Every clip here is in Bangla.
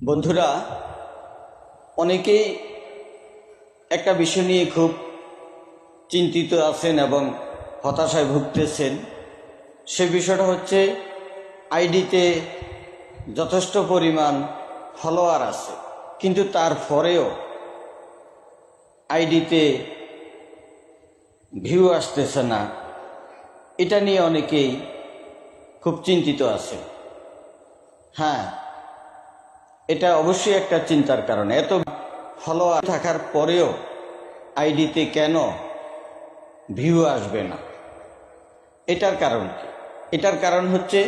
বন্ধুরা, অনেকেই একটা বিষয় নিয়ে খুব চিন্তিত আছেন এবং হতাশায় ভুগতেছেন। সে বিষয়টা হচ্ছে আইডিতে যথেষ্ট পরিমাণ ফলোয়ার আছে, কিন্তু তারপরেও আইডিতে ভিউ আসতেছে না। এটা নিয়ে অনেকেই খুব চিন্তিত আছে। হ্যাঁ, এটা অবশ্যই একটা চিন্তার কারণ। এত ফলোয়ার থাকার পরেও আইডিতে কেন ভিউ আসবে না? এটার কারণ কি? এটার কারণ হচ্ছে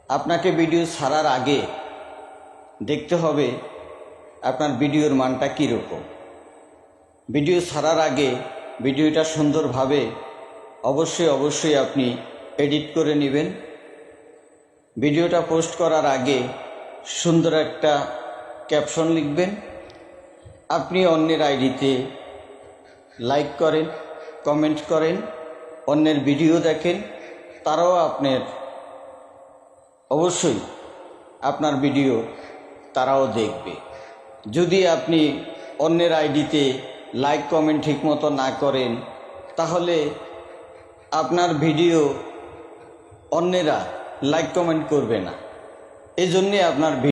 আপনাকে ভিডিও ছাড়ার আগে দেখতে হবে আপনার ভিডিওর মানটা কীরকম। ভিডিও ছাড়ার আগে ভিডিওটা সুন্দরভাবে অবশ্যই আপনি এডিট করে নেবেন। ভিডিওটা পোস্ট করার আগে সুন্দর একটা ক্যাপশন লিখবেন। আপনি অন্যের আইডিতে লাইক করেন, কমেন্ট করেন, অন্যের ভিডিও দেখেন, তারাও অবশ্যই আপনার ভিডিও তারাও দেখবে। যদি আপনি অন্যের আইডিতে লাইক কমেন্ট ঠিকমতো না করেন, তাহলে আপনার ভিডিও অন্যেরা লাইক কমেন্ট করবে না। এজন্যে আপনার